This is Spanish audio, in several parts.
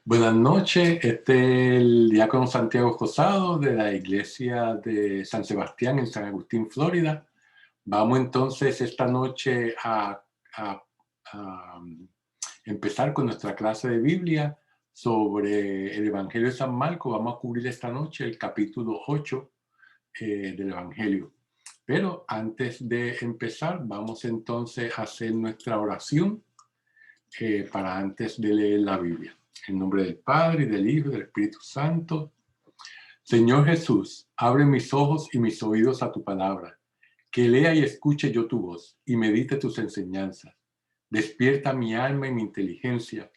Buenas noches, este es el diácono Santiago Josado de la iglesia de San Sebastián en San Agustín, Florida. Vamos entonces esta noche a empezar con nuestra clase de Biblia sobre el Evangelio de San Marcos. Vamos a cubrir esta noche el capítulo 8 del Evangelio. Pero antes de empezar, vamos entonces a hacer nuestra oración para antes de leer la Biblia. En nombre del Padre, y del Hijo, y del Espíritu Santo. Señor Jesús, abre mis ojos y mis oídos a tu palabra. Que lea y escuche yo tu voz y medite tus enseñanzas. Despierta mi alma y mi inteligencia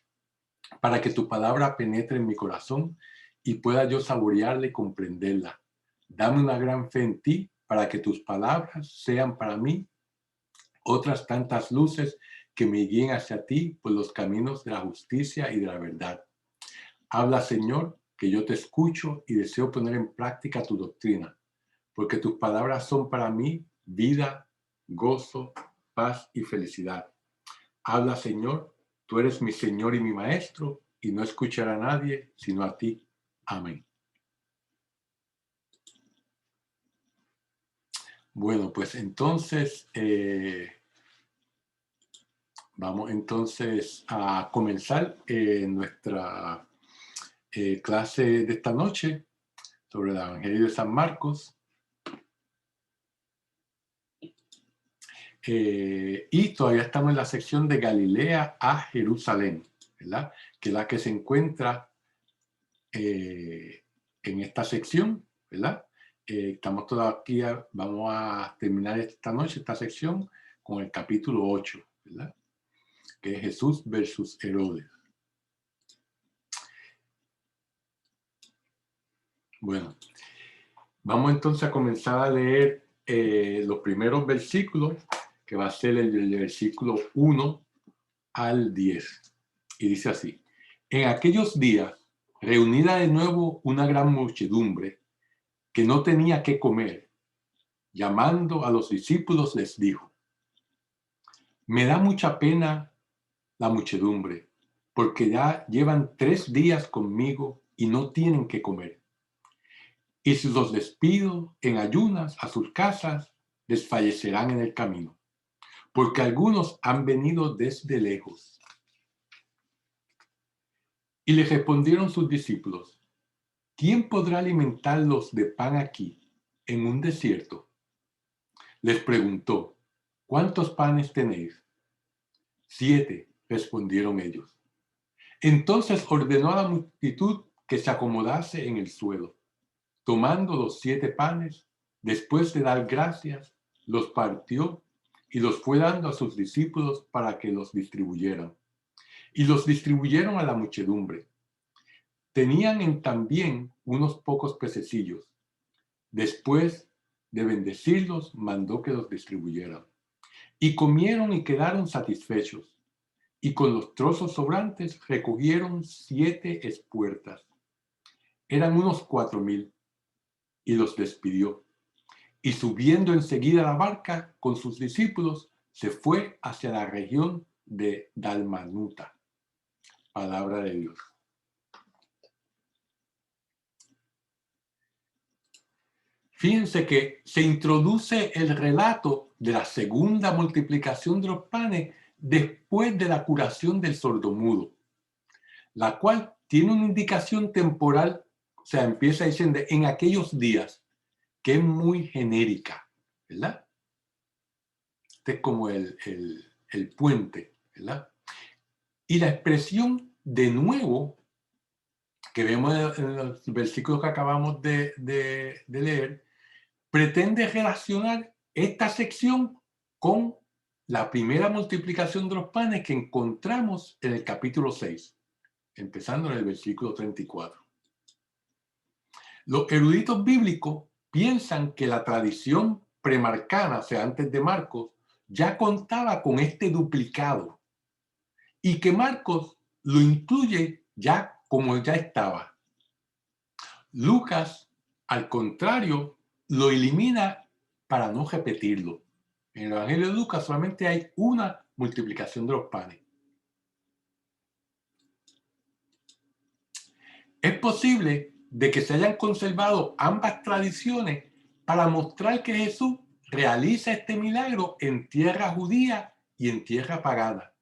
para que tu palabra penetre en mi corazón y pueda yo saborearla y comprenderla. Dame una gran fe en ti para que tus palabras sean para mí otras tantas luces que me guíen hacia ti por los caminos de la justicia y de la verdad. Habla, Señor, que yo te escucho y deseo poner en práctica tu doctrina, porque tus palabras son para mí vida, gozo, paz y felicidad. Habla, Señor, tú eres mi Señor y mi Maestro, y no escucharé a nadie sino a ti. Amén. Bueno, pues entonces vamos entonces a comenzar nuestra clase de esta noche sobre el Evangelio de San Marcos. Y todavía estamos en la sección de Galilea a Jerusalén, ¿verdad? Que es la que se encuentra en esta sección, ¿verdad? Estamos todavía, vamos a terminar esta noche, esta sección, con el capítulo 8, ¿verdad? Que es Jesús versus Herodes. Bueno, vamos entonces a comenzar a leer los primeros versículos, que va a ser el versículo 1 al 10. Y dice así: en aquellos días, reunida de nuevo una gran muchedumbre que no tenía qué comer, llamando a los discípulos les dijo: me da mucha pena la muchedumbre, porque ya llevan 3 días conmigo y no tienen qué comer. Y si los despido en ayunas a sus casas, desfallecerán en el camino, porque algunos han venido desde lejos. Y le respondieron sus discípulos: ¿quién podrá alimentarlos de pan aquí, en un desierto? Les preguntó: ¿cuántos panes tenéis? 7, respondieron ellos. Entonces ordenó a la multitud que se acomodase en el suelo. Tomando los 7 panes, después de dar gracias, los partió y los fue dando a sus discípulos para que los distribuyeran. Y los distribuyeron a la muchedumbre. Tenían también unos pocos pececillos. Después de bendecirlos, mandó que los distribuyeran. Y comieron y quedaron satisfechos. Y con los trozos sobrantes recogieron 7 espuertas. Eran unos 4,000. Y los despidió. Y subiendo enseguida a la barca con sus discípulos, se fue hacia la región de Dalmanuta. Palabra de Dios. Fíjense que se introduce el relato de la segunda multiplicación de los panes después de la curación del sordomudo, la cual tiene una indicación temporal, o sea, empieza diciendo en aquellos días, que es muy genérica, ¿verdad? Este es como el puente, ¿verdad? Y la expresión de nuevo, que vemos en los versículos que acabamos de leer, pretende relacionar esta sección con la primera multiplicación de los panes que encontramos en el capítulo 6, empezando en el versículo 34. Los eruditos bíblicos piensan que la tradición premarcana, o sea, antes de Marcos, ya contaba con este duplicado y que Marcos lo incluye ya como ya estaba. Lucas, al contrario, lo elimina para no repetirlo. En el Evangelio de Lucas solamente hay una multiplicación de los panes. Es posible de que se hayan conservado ambas tradiciones para mostrar que Jesús realiza este milagro en tierra judía y en tierra pagana,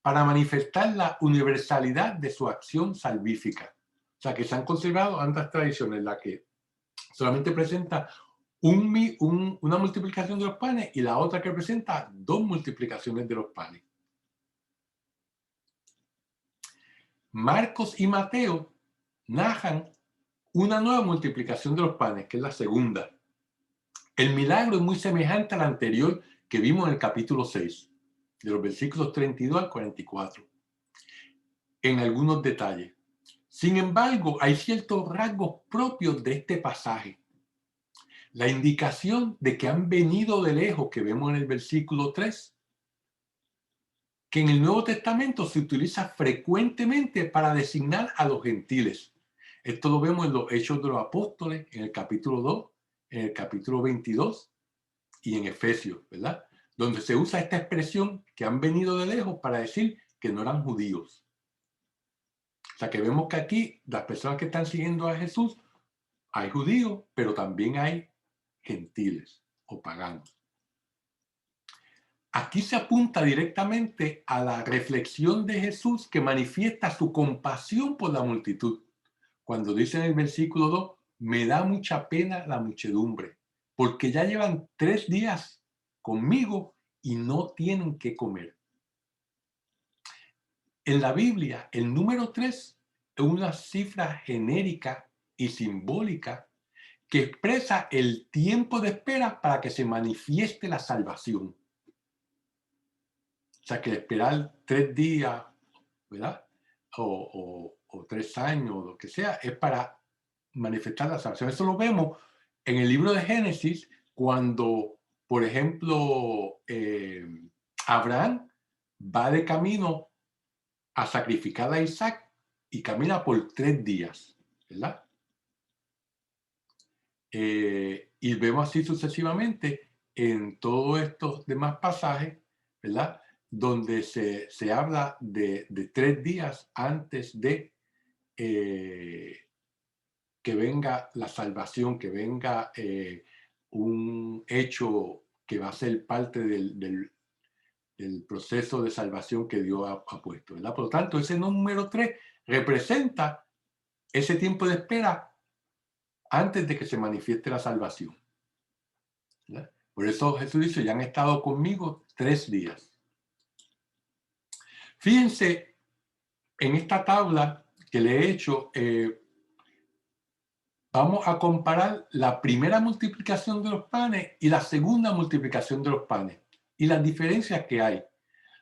para manifestar la universalidad de su acción salvífica. O sea, que se han conservado ambas tradiciones, la que solamente presenta una multiplicación de los panes y la otra que presenta dos multiplicaciones de los panes. Marcos y Mateo narran una nueva multiplicación de los panes, que es la segunda. El milagro es muy semejante al anterior que vimos en el capítulo 6, de los versículos 32 al 44, en algunos detalles. Sin embargo, hay ciertos rasgos propios de este pasaje. La indicación de que han venido de lejos, que vemos en el versículo 3, que en el Nuevo Testamento se utiliza frecuentemente para designar a los gentiles. Esto lo vemos en los Hechos de los Apóstoles, en el capítulo 2, en el capítulo 22 y en Efesios, ¿verdad? Donde se usa esta expresión que han venido de lejos para decir que no eran judíos. O sea que vemos que aquí las personas que están siguiendo a Jesús, hay judíos, pero también hay gentiles o paganos. Aquí se apunta directamente a la reflexión de Jesús que manifiesta su compasión por la multitud. Cuando dice en el versículo 2, me da mucha pena la muchedumbre, porque ya llevan 3 días conmigo y no tienen qué comer. En la Biblia, el número 3 es una cifra genérica y simbólica que expresa el tiempo de espera para que se manifieste la salvación. O sea, que esperar 3 días, ¿verdad? O 3 años, lo que sea, es para manifestar la salvación. Eso lo vemos en el libro de Génesis, cuando, por ejemplo, Abraham va de camino a sacrificar a Isaac y camina por 3 días, ¿verdad? Y vemos así sucesivamente en todos estos demás pasajes, ¿verdad? Donde se habla de 3 días antes de que venga la salvación, que venga un hecho que va a ser parte del proceso de salvación que Dios ha puesto, ¿verdad? Por lo tanto, ese número 3 representa ese tiempo de espera antes de que se manifieste la salvación, ¿verdad? Por eso Jesús dice, ya han estado conmigo 3 días. Fíjense en esta tabla que le he hecho, vamos a comparar la primera multiplicación de los panes y la segunda multiplicación de los panes y las diferencias que hay.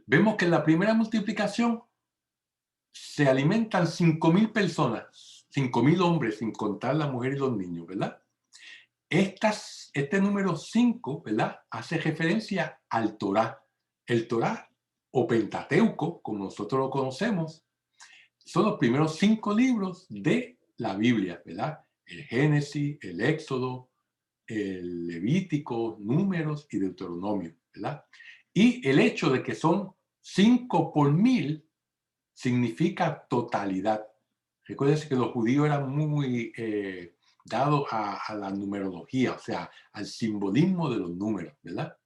Vemos que en la primera multiplicación se alimentan 5,000 personas, 5,000 hombres, sin contar la mujer y los niños, ¿verdad? Este número 5, ¿verdad? Hace referencia al Torá. El Torá o Pentateuco, como nosotros lo conocemos, son los primeros 5 libros de la Biblia, ¿verdad? El Génesis, el Éxodo, el Levítico, Números y Deuteronomio, ¿verdad? Y el hecho de que son 5 por 1000 significa totalidad. Recuérdense que los judíos eran muy dados a la numerología, o sea, al simbolismo de los números, ¿verdad?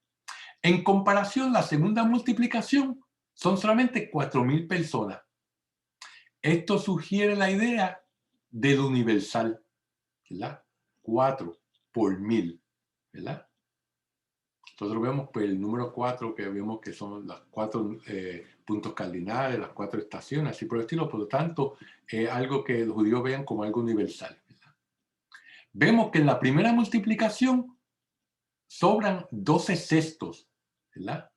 En comparación, la segunda multiplicación son solamente 4,000 personas. Esto sugiere la idea del universal, ¿verdad? 4 por 1000, ¿verdad? Nosotros vemos pues, el número 4, que vemos que son los 4 puntos cardinales, las 4 estaciones, así por el estilo. Por lo tanto, es algo que los judíos vean como algo universal, ¿verdad? Vemos que en la primera multiplicación sobran 12 cestos, ¿verdad?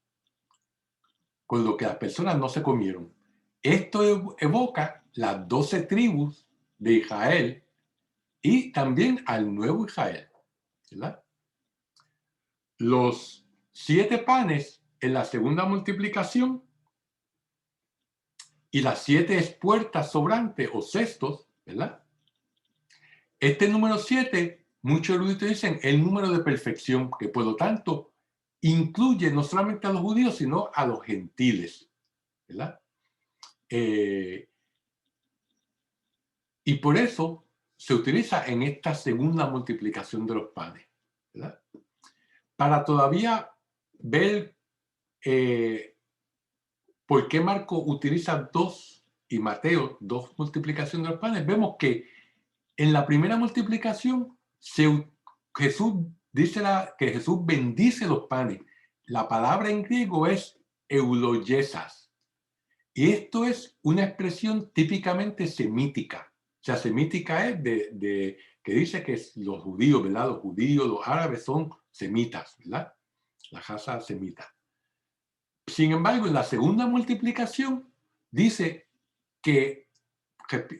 Con lo que las personas no se comieron. Esto evoca las 12 tribus de Israel y también al nuevo Israel, ¿verdad? Los 7 panes en la segunda multiplicación y las 7 espuertas sobrantes o cestos, ¿verdad? Este número 7, muchos eruditos dicen el número de perfección, que por lo tanto incluye no solamente a los judíos, sino a los gentiles, ¿verdad? Y Y por eso se utiliza en esta segunda multiplicación de los panes, ¿verdad? Para todavía ver por qué Marco utiliza dos y Mateo dos multiplicaciones de los panes, vemos que en la primera multiplicación Jesús dice que Jesús bendice los panes. La palabra en griego es eulogesas. Y esto es una expresión típicamente semítica. O sea, semítica es que dice que los judíos, ¿verdad? Los judíos, los árabes son semitas, ¿verdad? La raza semita. Sin embargo, en la segunda multiplicación dice que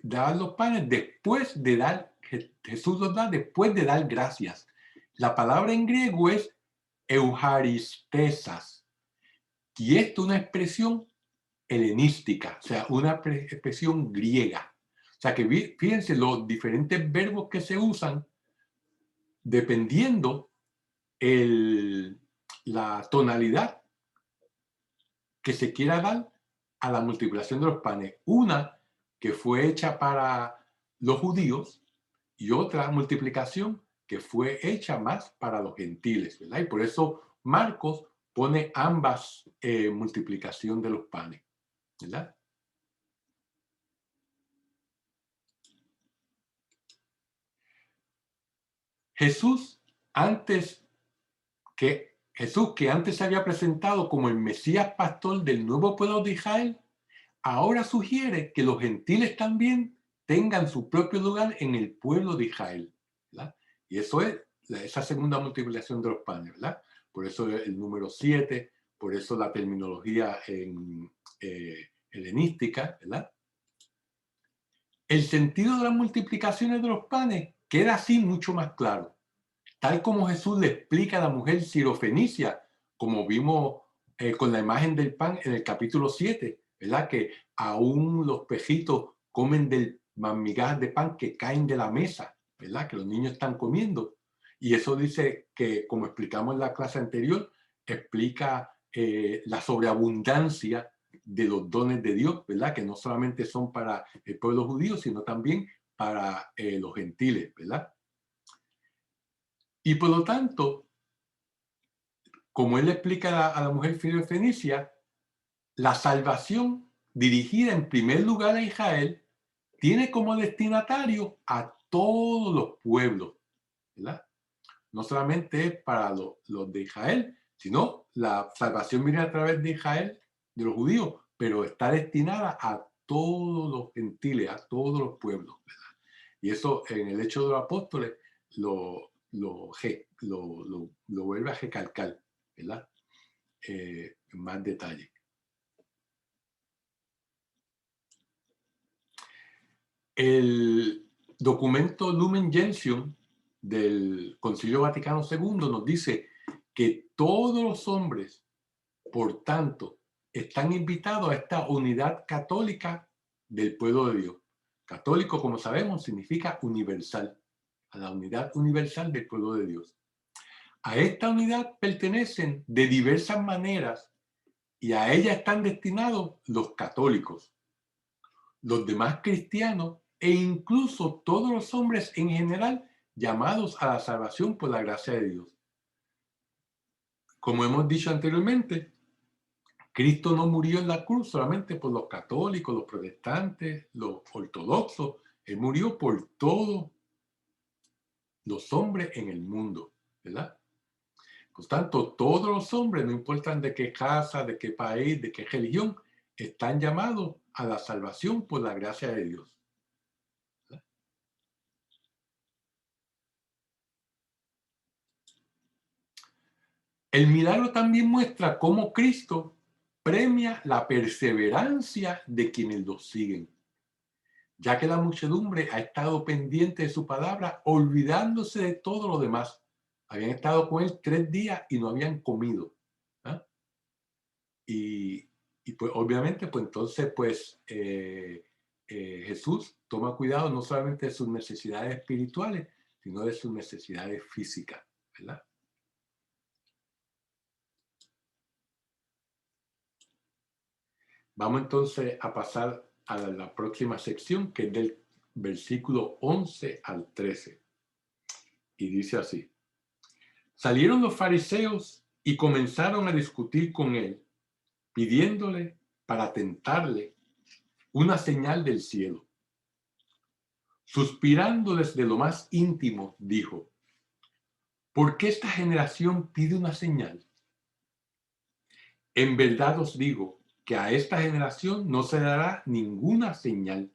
da los panes después de dar, Jesús los da después de dar gracias. La palabra en griego es euharistesas. Y esto es una expresión helenística, o sea, una expresión griega. O sea, que fíjense los diferentes verbos que se usan dependiendo la tonalidad que se quiera dar a la multiplicación de los panes. Una que fue hecha para los judíos y otra multiplicación que fue hecha más para los gentiles, ¿verdad? Y por eso Marcos pone ambas multiplicación de los panes, ¿verdad? Jesús que antes se había presentado como el Mesías pastor del nuevo pueblo de Israel, ahora sugiere que los gentiles también tengan su propio lugar en el pueblo de Israel, ¿verdad? Y eso es esa segunda multiplicación de los panes, ¿verdad? Por eso el número 7, por eso la terminología helenística, ¿verdad? El sentido de las multiplicaciones de los panes queda así mucho más claro. Tal como Jesús le explica a la mujer sirofenicia, como vimos con la imagen del pan en el capítulo 7, ¿verdad? Que aún los pejitos comen del migajas de pan que caen de la mesa, ¿verdad? Que los niños están comiendo. Y eso dice que, como explicamos en la clase anterior, explica la sobreabundancia de los dones de Dios, ¿verdad? Que no solamente son para el pueblo judío, sino también para los gentiles, ¿verdad? Y por lo tanto, como él le explica a la mujer fenicia, la salvación dirigida en primer lugar a Israel tiene como destinatario a todos los pueblos, ¿verdad? No solamente es para los de Israel, sino la salvación viene a través de Israel, de los judíos, pero está destinada a todos los gentiles, a todos los pueblos, ¿verdad? Y eso en el Hecho de los Apóstoles lo vuelve a recalcar, ¿verdad? En más detalle. El documento Lumen Gentium del Concilio Vaticano II nos dice que todos los hombres, por tanto, están invitados a esta unidad católica del pueblo de Dios. Católico, como sabemos, significa universal, a la unidad universal del pueblo de Dios. A esta unidad pertenecen de diversas maneras y a ella están destinados los católicos, los demás cristianos e incluso todos los hombres en general llamados a la salvación por la gracia de Dios. Como hemos dicho anteriormente, Cristo no murió en la cruz solamente por los católicos, los protestantes, los ortodoxos. Él murió por todos los hombres en el mundo, ¿verdad? Por tanto, todos los hombres, no importan de qué casa, de qué país, de qué religión, están llamados a la salvación por la gracia de Dios. ¿Verdad? El milagro también muestra cómo Cristo premia la perseverancia de quienes lo siguen, ya que la muchedumbre ha estado pendiente de su palabra, olvidándose de todo lo demás. Habían estado con él 3 días y no habían comido. ¿Ah? Y, pues obviamente, pues entonces, pues Jesús toma cuidado no solamente de sus necesidades espirituales, sino de sus necesidades físicas, ¿verdad? Vamos entonces a pasar a la próxima sección, que es del versículo 11 al 13. Y dice así: salieron los fariseos y comenzaron a discutir con él, pidiéndole para tentarle una señal del cielo. Suspirando desde lo más íntimo, dijo: ¿por qué esta generación pide una señal? En verdad os digo que a esta generación no se dará ninguna señal.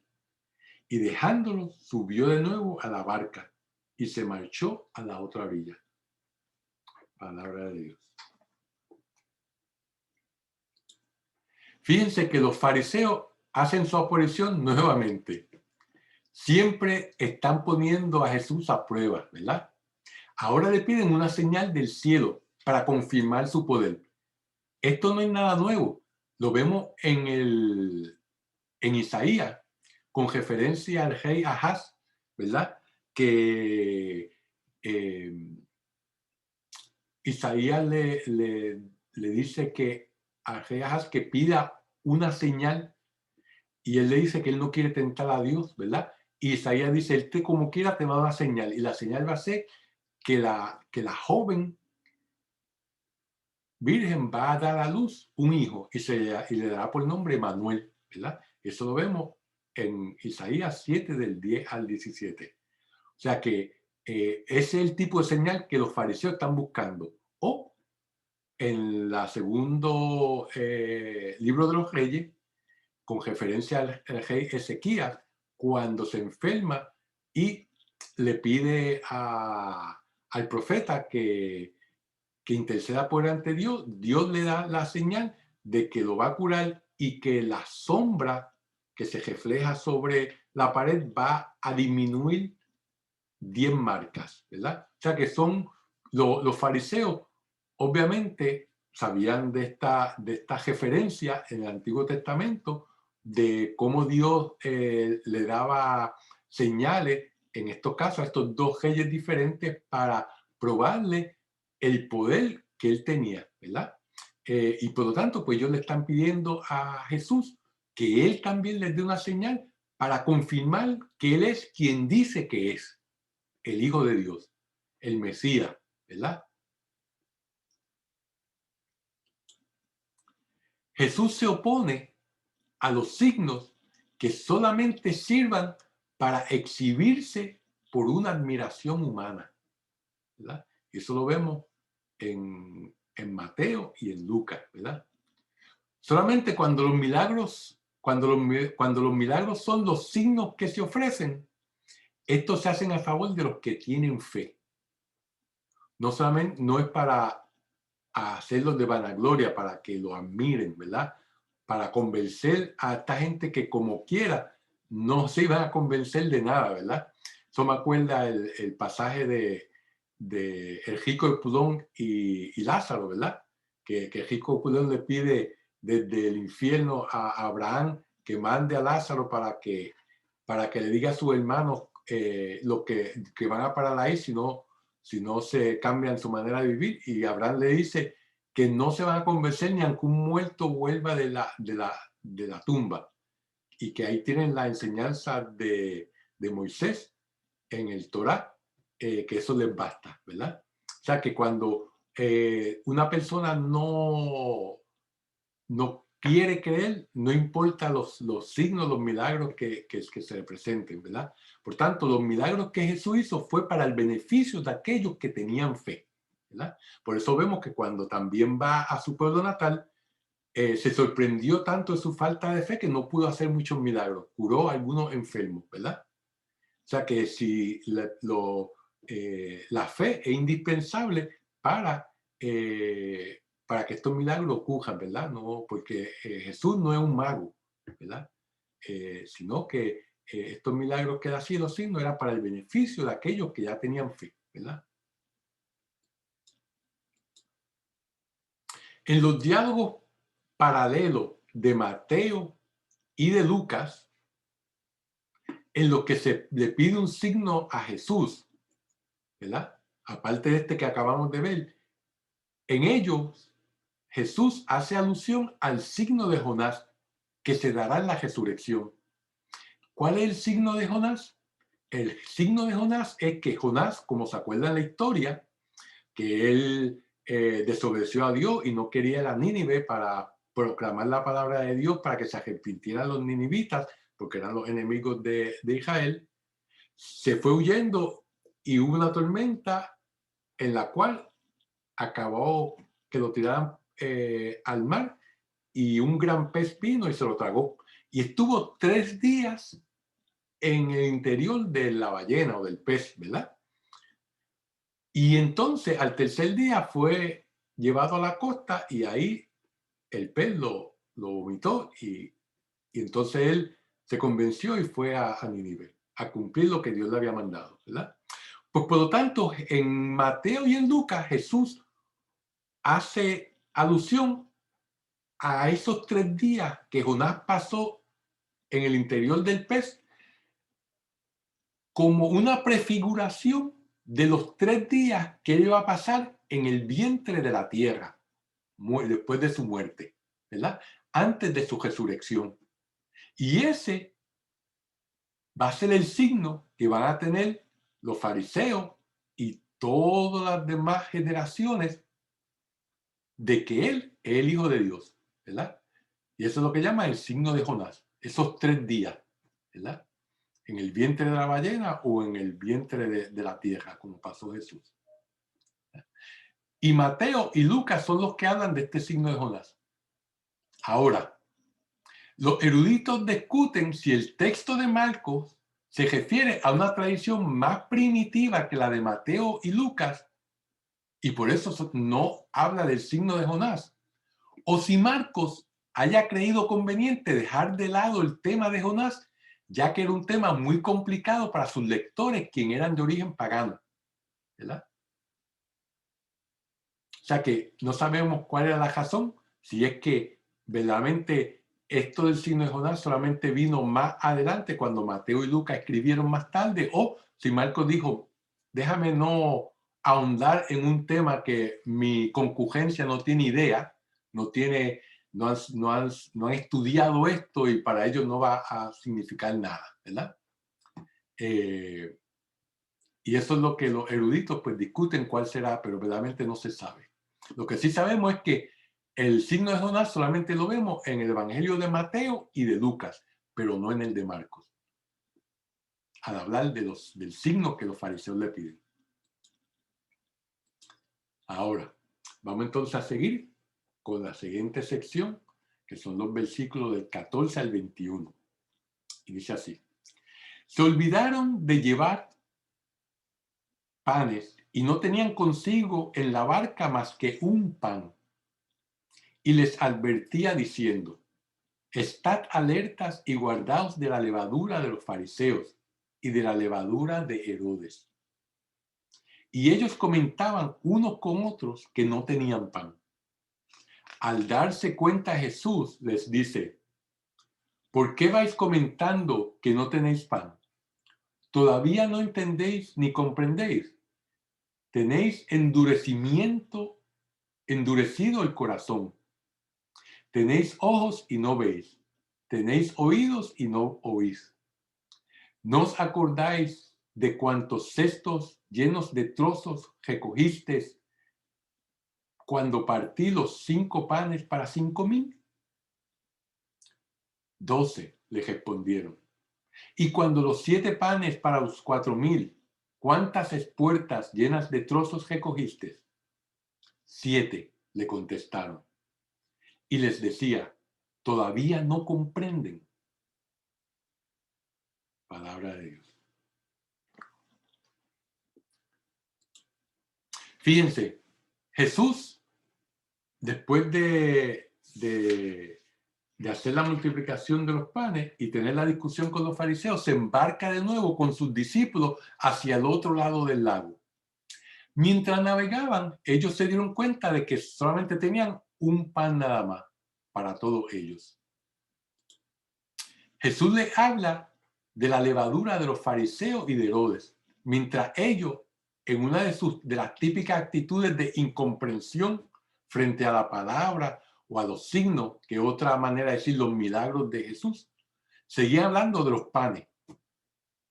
Y dejándolo, subió de nuevo a la barca y se marchó a la otra orilla. Palabra de Dios. Fíjense que los fariseos hacen su aparición nuevamente. Siempre están poniendo a Jesús a prueba, ¿verdad? Ahora le piden una señal del cielo para confirmar su poder. Esto no es nada nuevo. Lo vemos en Isaías, con referencia al rey Ahaz, ¿verdad? Que Isaías le dice que a rey Ahaz que pida una señal, y él le dice que él no quiere tentar a Dios, ¿verdad? Y Isaías dice: él como quiera te va a dar una señal, y la señal va a ser que la joven virgen va a dar a luz un hijo y le dará por nombre Manuel, ¿verdad? Eso lo vemos en Isaías 7 del 10 al 17. O sea que ese es el tipo de señal que los fariseos están buscando. O en la segundo libro de los reyes, con referencia al rey Ezequías, cuando se enferma y le pide al profeta que interceda por ante Dios, Dios le da la señal de que lo va a curar y que la sombra que se refleja sobre la pared va a disminuir 10 marcas, ¿verdad? O sea que son los fariseos, obviamente, sabían de esta referencia en el Antiguo Testamento de cómo Dios le daba señales, en estos casos, a estos dos reyes diferentes para probarle el poder que él tenía, ¿verdad? Y por lo tanto, pues ellos le están pidiendo a Jesús que él también les dé una señal para confirmar que él es quien dice que es el Hijo de Dios, el Mesías, ¿verdad? Jesús se opone a los signos que solamente sirvan para exhibirse por una admiración humana, ¿verdad? Eso lo vemos en Mateo y en Lucas, ¿verdad? Solamente cuando los milagros, cuando los milagros son los signos que se ofrecen, estos se hacen a favor de los que tienen fe. No solamente, no es para hacerlos de vanagloria, para que lo admiren, ¿verdad? Para convencer a esta gente que como quiera no se iban a convencer de nada, ¿verdad? Eso me acuerda el pasaje de el rico de Pudón y Lázaro, ¿verdad? Que el rico de Pudón le pide desde el infierno a Abraham que mande a Lázaro para que le diga a sus hermanos lo que van a parar ahí si no se cambian su manera de vivir. Y Abraham le dice que no se van a convencer ni aunque un muerto vuelva de la tumba. Y que ahí tienen la enseñanza de Moisés en el Torá, que eso les basta, ¿verdad? O sea que cuando una persona no quiere creer, no importa los signos, los milagros que se le presenten, ¿verdad? Por tanto, los milagros que Jesús hizo fue para el beneficio de aquellos que tenían fe, ¿verdad? Por eso vemos que cuando también va a su pueblo natal, se sorprendió tanto de su falta de fe que no pudo hacer muchos milagros. Curó a algunos enfermos, ¿verdad? O sea que si la fe es indispensable para que estos milagros ocurran, ¿verdad? No, porque Jesús no es un mago, ¿verdad? Sino que estos milagros que hacía los signos era para el beneficio de aquellos que ya tenían fe, ¿verdad? En los diálogos paralelos de Mateo y de Lucas, en los que se le pide un signo a Jesús, ¿verdad? Aparte de este que acabamos de ver, en ellos Jesús hace alusión al signo de Jonás que se dará en la resurrección. ¿Cuál es el signo de Jonás? El signo de Jonás es que Jonás, como se acuerda en la historia, que él desobedeció a Dios y no quería ir a Nínive para proclamar la palabra de Dios para que se arrepintieran los ninivitas, porque eran los enemigos de Israel, se fue huyendo y hubo una tormenta en la cual acabó que lo tiraran al mar y un gran pez vino y se lo tragó. Y estuvo 3 días en el interior de la ballena o del pez, ¿verdad? Y entonces al tercer día fue llevado a la costa y ahí el pez lo vomitó y entonces él se convenció y fue a Nínive a cumplir lo que Dios le había mandado, ¿verdad? Pues por lo tanto, en Mateo y en Lucas, Jesús hace alusión a esos 3 días que Jonás pasó en el interior del pez como una prefiguración de los 3 días que él iba a pasar en el vientre de la tierra después de su muerte, ¿verdad? Antes de su resurrección. Y ese va a ser el signo que van a tener los fariseos y todas las demás generaciones de que él es el Hijo de Dios, ¿verdad? Y eso es lo que llama el signo de Jonás, esos 3 días, ¿verdad? En el vientre de la ballena o en el vientre de la tierra, como pasó Jesús. Y Mateo y Lucas son los que hablan de este signo de Jonás. Ahora, los eruditos discuten si el texto de Marcos se refiere a una tradición más primitiva que la de Mateo y Lucas, y por eso no habla del signo de Jonás, o si Marcos haya creído conveniente dejar de lado el tema de Jonás, ya que era un tema muy complicado para sus lectores, quienes eran de origen pagano, ¿verdad? O sea que no sabemos cuál era la razón, si es que verdaderamente esto del signo de Jonás solamente vino más adelante cuando Mateo y Lucas escribieron más tarde, o si Marcos dijo, déjame no ahondar en un tema que mi concurrencia no tiene idea, no han estudiado esto y para ellos no va a significar nada, ¿verdad? Y eso es lo que los eruditos pues discuten cuál será, pero verdaderamente no se sabe. Lo que sí sabemos es que el signo de Jonás solamente lo vemos en el Evangelio de Mateo y de Lucas, pero no en el de Marcos, al hablar del signo que los fariseos le piden. Ahora, vamos entonces a seguir con la siguiente sección, que son los versículos del 14 al 21. Y dice así: se olvidaron de llevar panes y no tenían consigo en la barca más que un pan. Y les advertía diciendo: estad alertas y guardaos de la levadura de los fariseos y de la levadura de Herodes. Y ellos comentaban unos con otros que no tenían pan. Al darse cuenta Jesús les dice: ¿por qué vais comentando que no tenéis pan? ¿Todavía no entendéis ni comprendéis? Tenéis endurecido el corazón. Tenéis ojos y no veis. Tenéis oídos y no oís. ¿No os acordáis de cuántos cestos llenos de trozos recogisteis cuando partí los 5 panes para 5,000? 12 le respondieron. Y cuando los 7 panes para los 4,000, ¿cuántas espuertas llenas de trozos recogisteis? 7 le contestaron. Y les decía: ¿todavía no comprenden? Palabra de Dios. Fíjense, Jesús, después de hacer la multiplicación de los panes y tener la discusión con los fariseos, se embarca de nuevo con sus discípulos hacia el otro lado del lago. Mientras navegaban, ellos se dieron cuenta de que solamente tenían un pan nada más para todos ellos. Jesús les habla de la levadura de los fariseos y de Herodes, mientras ellos, en una de las típicas actitudes de incomprensión frente a la palabra o a los signos, que otra manera de decir los milagros de Jesús, seguía hablando de los panes,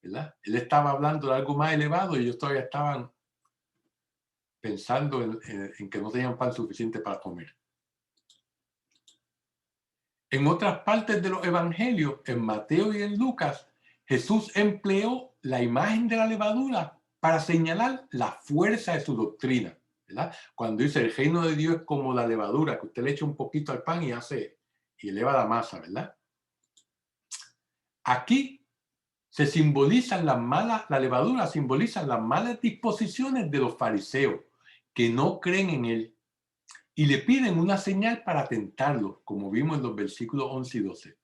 ¿verdad? Él estaba hablando de algo más elevado y ellos todavía estaban pensando en que no tenían pan suficiente para comer. En otras partes de los evangelios, en Mateo y en Lucas, Jesús empleó la imagen de la levadura para señalar la fuerza de su doctrina, ¿verdad? Cuando dice el reino de Dios es como la levadura, que usted le echa un poquito al pan y eleva la masa, ¿verdad? Aquí se simbolizan la levadura simboliza las malas disposiciones de los fariseos que no creen en él y le piden una señal para tentarlo, como vimos en los versículos 11 y 12.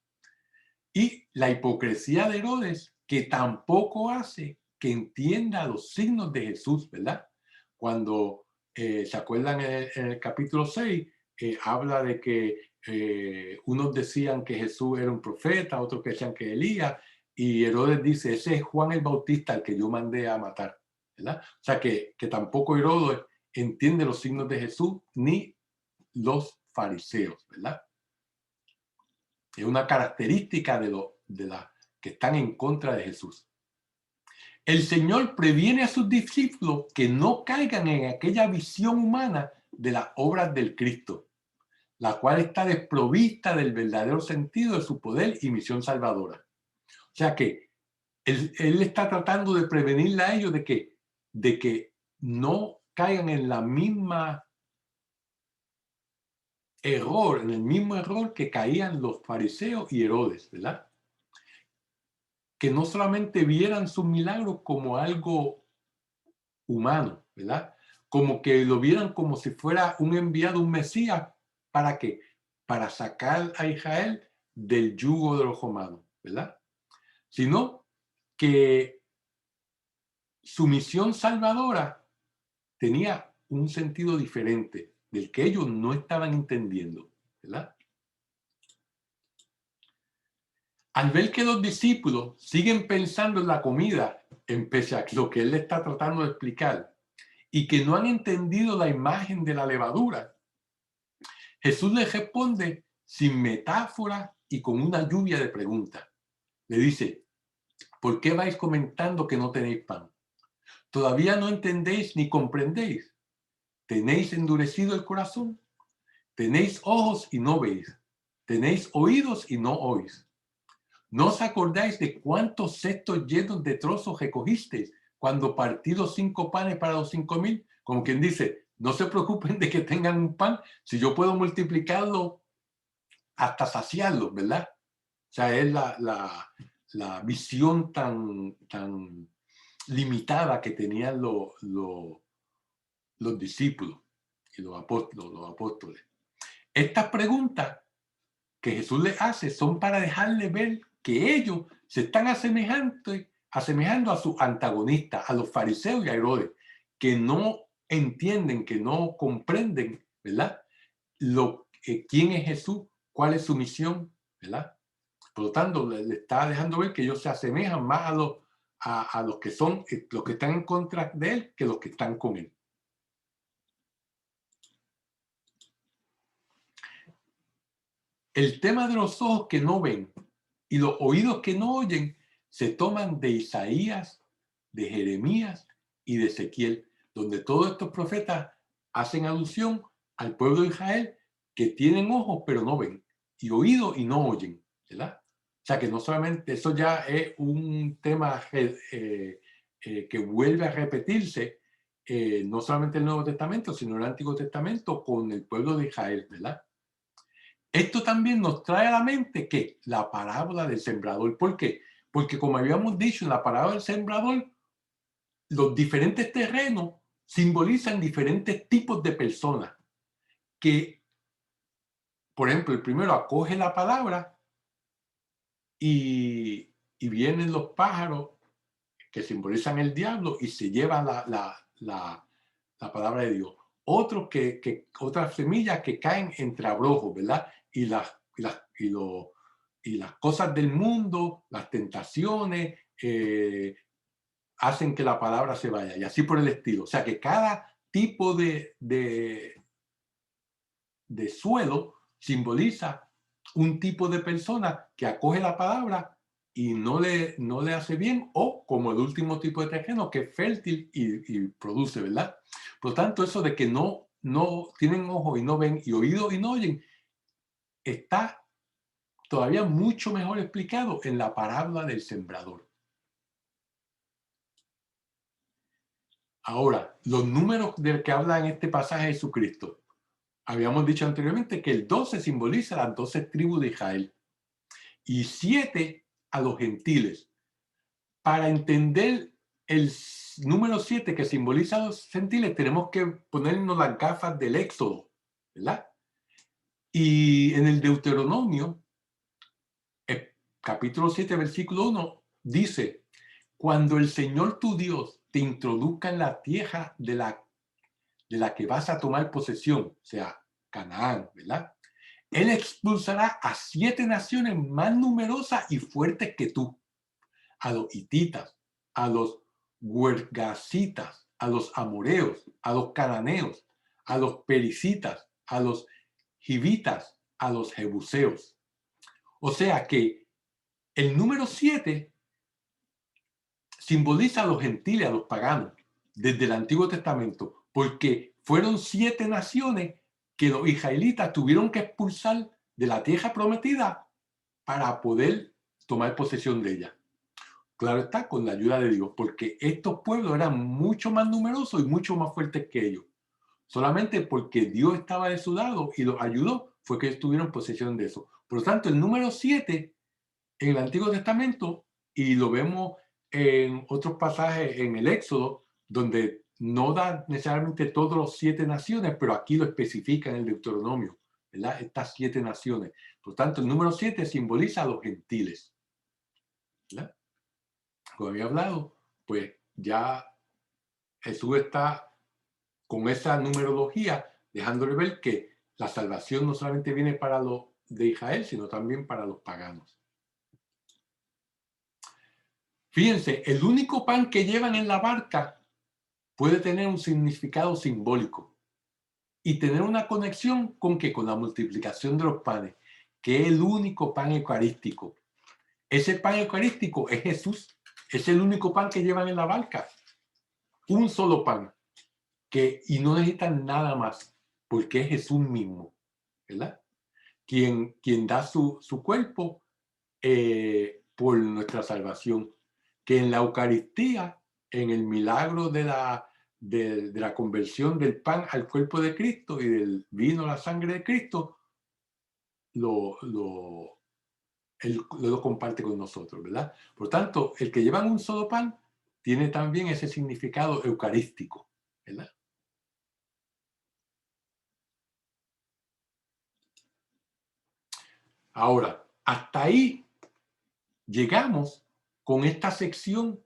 Y la hipocresía de Herodes, que tampoco hace que entienda los signos de Jesús, ¿verdad? Cuando se acuerdan en el capítulo 6, habla de que unos decían que Jesús era un profeta, otros que decían que Elías, y Herodes dice, ese es Juan el Bautista al que yo mandé a matar, ¿verdad? O sea que tampoco Herodes entiende los signos de Jesús ni los fariseos, ¿verdad? Es una característica de las que están en contra de Jesús. El Señor previene a sus discípulos que no caigan en aquella visión humana de las obras del Cristo, la cual está desprovista del verdadero sentido de su poder y misión salvadora. O sea que él está tratando de prevenirle a ellos de que no caigan en la misma error, en el mismo error que caían los fariseos y Herodes, ¿verdad? Que no solamente vieran sus milagros como algo humano, ¿verdad? Como que lo vieran como si fuera un enviado, un Mesías, ¿para qué? Para sacar a Israel del yugo de los romanos, ¿verdad? Sino que su misión salvadora tenía un sentido diferente del que ellos no estaban entendiendo, ¿verdad? Al ver que los discípulos siguen pensando en la comida, en pese a lo que él está tratando de explicar, y que no han entendido la imagen de la levadura, Jesús les responde sin metáfora y con una lluvia de preguntas. Le dice, ¿por qué vais comentando que no tenéis pan? ¿Todavía no entendéis ni comprendéis? ¿Tenéis endurecido el corazón? ¿Tenéis ojos y no veis? ¿Tenéis oídos y no oís? ¿No os acordáis de cuántos cestos llenos de trozos recogisteis cuando partí los 5 panes para los 5,000? Como quien dice, no se preocupen de que tengan un pan, si yo puedo multiplicarlo hasta saciarlo, ¿verdad? O sea, es la visión tan limitada que tenían los discípulos y los apóstoles. Estas preguntas que Jesús les hace son para dejarle ver que ellos se están asemejando a sus antagonistas, a los fariseos y a Herodes, que no entienden, que no comprenden, ¿verdad? Quién es Jesús, cuál es su misión, ¿verdad? Por lo tanto, le está dejando ver que ellos se asemejan más a los que son, los que están en contra de él, que los que están con él. El tema de los ojos que no ven y los oídos que no oyen se toman de Isaías, de Jeremías y de Ezequiel, donde todos estos profetas hacen alusión al pueblo de Israel que tienen ojos pero no ven, y oídos y no oyen, ¿verdad? O sea que no solamente, eso ya es un tema que vuelve a repetirse, no solamente en el Nuevo Testamento, sino en el Antiguo Testamento con el pueblo de Israel, ¿verdad? Esto también nos trae a la mente que la parábola del sembrador. ¿Por qué? Porque como habíamos dicho en la parábola del sembrador, los diferentes terrenos simbolizan diferentes tipos de personas que, por ejemplo, el primero acoge la palabra y vienen los pájaros que simbolizan el diablo y se llevan la palabra de Dios. Otros otras semillas que caen entre abrojos, ¿verdad? Y las cosas del mundo, las tentaciones, hacen que la palabra se vaya, y así por el estilo. O sea que cada tipo de suelo simboliza un tipo de persona que acoge la palabra y no le hace bien, o como el último tipo de terreno que es fértil y produce, ¿verdad? Por lo tanto, eso de que no tienen ojos y no ven y oídos y no oyen, está todavía mucho mejor explicado en la parábola del sembrador. Ahora, los números del que habla en este pasaje Jesucristo. Habíamos dicho anteriormente que el 12 simboliza las 12 tribus de Israel y 7 a los gentiles. Para entender el número 7 que simboliza a los gentiles, tenemos que ponernos las gafas del Éxodo, ¿verdad? Y en el Deuteronomio, el capítulo 7, versículo 1, dice: cuando el Señor tu Dios te introduzca en la tierra de la que vas a tomar posesión, o sea, Canaán, ¿verdad? Él expulsará a 7 naciones más numerosas y fuertes que tú, a los hititas, a los huergasitas, a los amoreos, a los cananeos, a los pericitas, a los hivitas, a los jebuseos. O sea que el número 7 simboliza a los gentiles, a los paganos, desde el Antiguo Testamento, porque fueron 7 naciones que los israelitas tuvieron que expulsar de la tierra prometida para poder tomar posesión de ella. Claro está, con la ayuda de Dios, porque estos pueblos eran mucho más numerosos y mucho más fuertes que ellos. Solamente porque Dios estaba de su lado y los ayudó, fue que tuvieron posesión de eso. Por lo tanto, el número 7 en el Antiguo Testamento, y lo vemos en otros pasajes en el Éxodo, donde no da necesariamente todos los 7 naciones, pero aquí lo especifica en el Deuteronomio, ¿verdad? Estas 7 naciones. Por tanto, el número 7 simboliza a los gentiles, ¿verdad? Como había hablado, pues ya Jesús está con esa numerología, dejándole ver que la salvación no solamente viene para los de Israel, sino también para los paganos. Fíjense, el único pan que llevan en la barca puede tener un significado simbólico y tener una conexión con que con la multiplicación de los panes, que es el único pan eucarístico. Ese pan eucarístico es Jesús, es el único pan que llevan en la barca. Un solo pan, y no necesitan nada más, porque es Jesús mismo, ¿verdad? Quien da su cuerpo por nuestra salvación, que en la Eucaristía, en el milagro de la conversión del pan al cuerpo de Cristo y del vino a la sangre de Cristo, Él lo comparte con nosotros, ¿verdad? Por tanto, el que llevan un solo pan tiene también ese significado eucarístico, ¿verdad? Ahora, hasta ahí llegamos con esta sección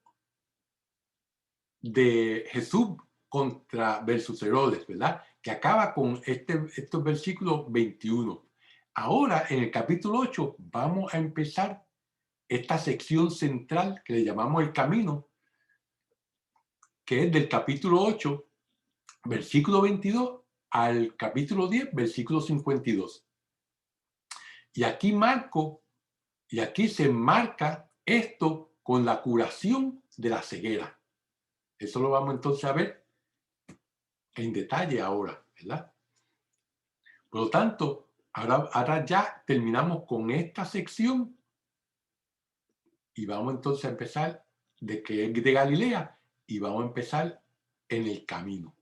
de Jesús contra versus Herodes, ¿verdad? Que acaba con estos versículos 21. Ahora, en el capítulo 8, vamos a empezar esta sección central que le llamamos el camino, que es del capítulo 8, versículo 22, al capítulo 10, versículo 52. Y aquí se marca esto con la curación de la ceguera. Eso lo vamos entonces a ver en detalle ahora, ¿verdad? Por lo tanto, ahora ya terminamos con esta sección y vamos entonces a empezar de que es de Galilea y vamos a empezar en el camino.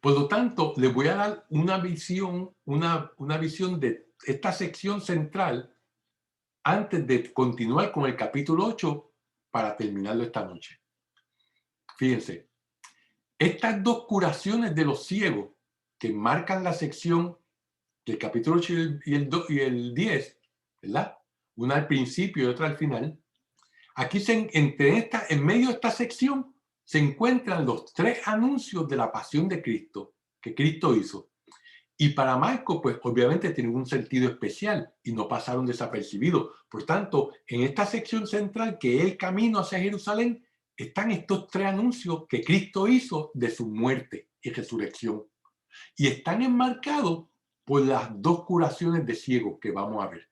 Por lo tanto, les voy a dar una visión de esta sección central antes de continuar con el capítulo 8 para terminarlo esta noche. Fíjense, estas dos curaciones de los ciegos que marcan la sección del capítulo 8 y el 10, ¿verdad? Una al principio y otra al final. Aquí en medio de esta sección se encuentran los 3 anuncios de la pasión de Cristo que Cristo hizo. Y para Marcos, pues obviamente tienen un sentido especial y no pasaron desapercibidos. Por tanto, en esta sección central, que es el camino hacia Jerusalén, están estos 3 anuncios que Cristo hizo de su muerte y resurrección. Y están enmarcados por las 2 curaciones de ciegos que vamos a ver.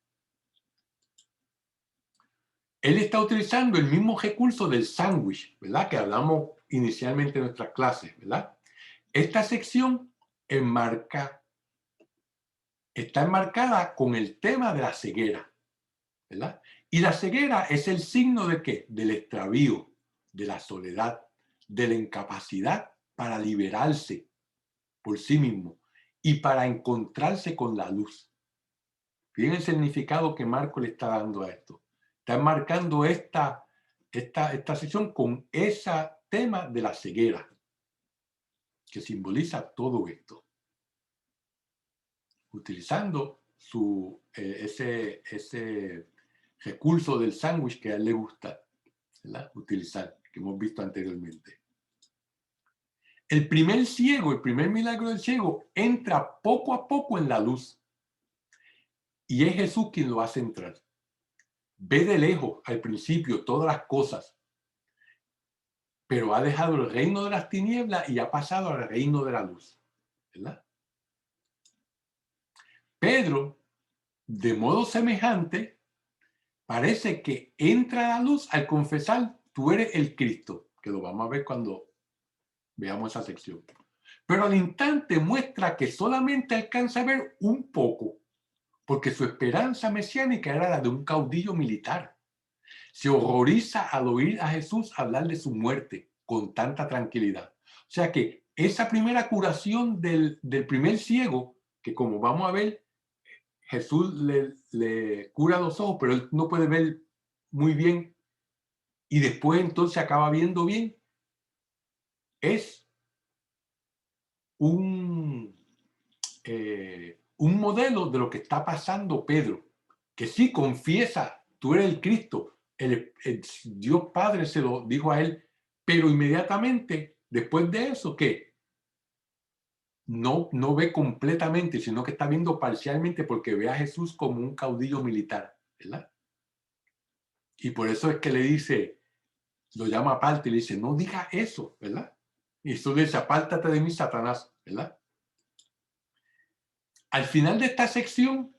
él está utilizando el mismo recurso del sándwich, ¿verdad? Que hablamos inicialmente en nuestras clases, ¿verdad? Esta sección está enmarcada con el tema de la ceguera, ¿verdad? Y la ceguera es el signo de ¿qué? Del extravío, de la soledad, de la incapacidad para liberarse por sí mismo y para encontrarse con la luz. Fíjense el significado que Marco le está dando a esto. Está enmarcando esta sección con ese tema de la ceguera, que simboliza todo esto, utilizando ese recurso del sándwich que a él le gusta, ¿verdad? Utilizar, que hemos visto anteriormente. El primer ciego, el primer milagro del ciego, entra poco a poco en la luz. Y es Jesús quien lo hace entrar. Ve de lejos, al principio, todas las cosas, pero ha dejado el reino de las tinieblas y ha pasado al reino de la luz, ¿verdad? Pedro, de modo semejante, parece que entra a la luz al confesar: tú eres el Cristo, que lo vamos a ver cuando veamos esa sección. Pero al instante muestra que solamente alcanza a ver un poco, porque su esperanza mesiánica era la de un caudillo militar. Se horroriza al oír a Jesús hablar de su muerte con tanta tranquilidad. O sea que esa primera curación del primer ciego, que como vamos a ver, Jesús le cura los ojos, pero él no puede ver muy bien y después entonces acaba viendo bien, es un modelo de lo que está pasando Pedro, que sí confiesa: tú eres el Cristo. El Dios Padre se lo dijo a él, pero inmediatamente después de eso, ¿qué? No ve completamente, sino que está viendo parcialmente, porque ve a Jesús como un caudillo militar, ¿verdad? Y por eso es que le dice, lo llama aparte y le dice: no diga eso, ¿verdad? Y Jesús le dice: apártate de mí, Satanás, ¿verdad? Al final de esta sección,